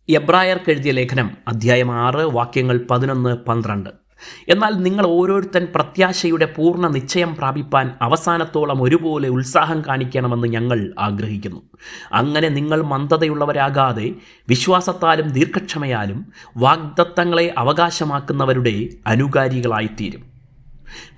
എബ്രായർക്ക് എഴുതിയ ലേഖനം അധ്യായം 6 വാക്യങ്ങൾ 11-12. എന്നാൽ നിങ്ങൾ ഓരോരുത്തൻ പ്രത്യാശയുടെ പൂർണ്ണ നിശ്ചയം പ്രാപിപ്പാൻ അവസാനത്തോളം ഒരുപോലെ ഉത്സാഹം കാണിക്കണമെന്ന് ഞങ്ങൾ ആഗ്രഹിക്കുന്നു. അങ്ങനെ നിങ്ങൾ മന്ദതയുള്ളവരാകാതെ വിശ്വാസത്താലും ദീർഘക്ഷമയാലും വാഗ്ദത്തങ്ങളെ അവകാശമാക്കുന്നവരുടെ അനുകാരികളായിത്തീരും.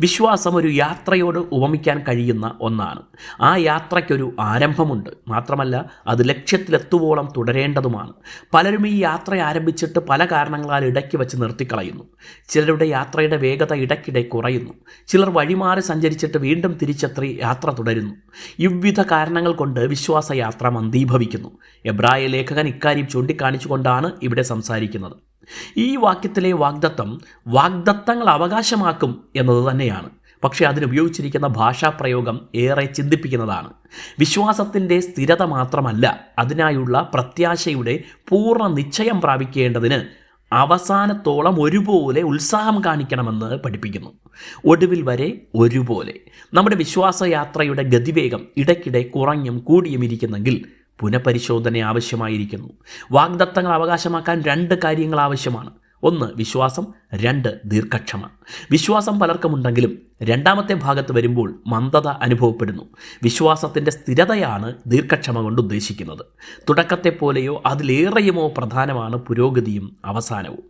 വിശ്വാസം ഒരു യാത്രയോട് ഉപമിക്കാൻ കഴിയുന്ന ഒന്നാണ്. ആ യാത്രയ്ക്കൊരു ആരംഭമുണ്ട്, മാത്രമല്ല അത് ലക്ഷ്യത്തിലെത്തുവോളം തുടരേണ്ടതുമാണ്. പലരും ഈ യാത്ര ആരംഭിച്ചിട്ട് പല കാരണങ്ങളാൽ ഇടയ്ക്ക് വെച്ച് നിർത്തിക്കളയുന്നു. ചിലരുടെ യാത്രയുടെ വേഗത ഇടയ്ക്കിടെ കുറയുന്നു. ചിലർ വഴിമാറി സഞ്ചരിച്ചിട്ട് വീണ്ടും തിരിച്ചെത്തി യാത്ര തുടരുന്നു. വിവിധ കാരണങ്ങൾ കൊണ്ട് വിശ്വാസയാത്ര മന്ദീഭവിക്കുന്നു. എബ്രായ ലേഖകൻ ഇക്കാര്യം ചൂണ്ടിക്കാണിച്ചുകൊണ്ടാണ് ഇവിടെ സംസാരിക്കുന്നത്. ഈ വാക്യത്തിലെ വാഗ്ദത്തങ്ങൾ അവകാശമാക്കും എന്നത് തന്നെയാണ്. പക്ഷേ അതിനുപയോഗിച്ചിരിക്കുന്ന ഭാഷാപ്രയോഗം ഏറെ ചിന്തിപ്പിക്കുന്നതാണ്. വിശ്വാസത്തിൻ്റെ സ്ഥിരത മാത്രമല്ല, അതിനായുള്ള പ്രത്യാശയുടെ പൂർണ്ണ നിശ്ചയം പ്രാപിക്കേണ്ടതിന് അവസാനത്തോളം ഒരുപോലെ ഉത്സാഹം കാണിക്കണമെന്ന് പഠിപ്പിക്കുന്നു. ഒടുവിൽ വരെ ഒരുപോലെ. നമ്മുടെ വിശ്വാസയാത്രയുടെ ഗതിവേഗം ഇടയ്ക്കിടെ കുറഞ്ഞും കൂടിയും ഇരിക്കുന്നെങ്കിൽ പുനഃപരിശോധന ആവശ്യമായിരിക്കുന്നു. വാഗ്ദത്തങ്ങൾ അവകാശമാക്കാൻ 2 കാര്യങ്ങൾ ആവശ്യമാണ്. 1 വിശ്വാസം, 2 ദീർഘക്ഷമ. വിശ്വാസം പലർക്കുമുണ്ടെങ്കിലും രണ്ടാമത്തെ ഭാഗത്ത് വരുമ്പോൾ മന്ദത അനുഭവപ്പെടുന്നു. വിശ്വാസത്തിൻ്റെ സ്ഥിരതയാണ് ദീർഘക്ഷമ കൊണ്ട് ഉദ്ദേശിക്കുന്നത്. തുടക്കത്തെ പോലെയോ അതിലേറെയുമോ പ്രധാനമാണ് പുരോഗതിയും അവസാനവും.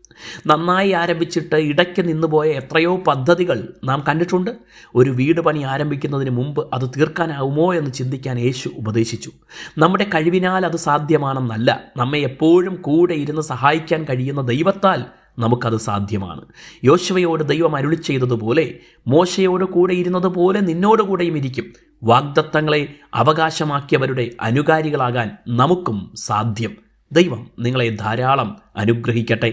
നന്നായി ആരംഭിച്ചിട്ട് ഇടയ്ക്ക് നിന്നുപോയ എത്രയോ പദ്ധതികൾ നാം കണ്ടിട്ടുണ്ട്. ഒരു വീട് പണി ആരംഭിക്കുന്നതിന് മുമ്പ് അത് തീർക്കാനാവുമോ എന്ന് ചിന്തിക്കാൻ യേശു ഉപദേശിച്ചു. നമ്മുടെ കഴിവിനാൽ അത് സാധ്യമാണെന്നല്ല, നമ്മെ എപ്പോഴും കൂടെ ഇരുന്ന് സഹായിക്കാൻ കഴിയുന്ന ദൈവത്താൽ നമുക്കത് സാധ്യമാണ്. യോശുവയോട് ദൈവം അരുളി ചെയ്തതുപോലെ, മോശയോട് കൂടെ ഇരുന്നത് പോലെ നിന്നോട് കൂടെയും ഇരിക്കും. വാഗ്ദത്തങ്ങളെ അവകാശമാക്കിയവരുടെ അനുകാരികളാകാൻ നമുക്കും സാധ്യം. ദൈവം നിങ്ങളെ ധാരാളം അനുഗ്രഹിക്കട്ടെ.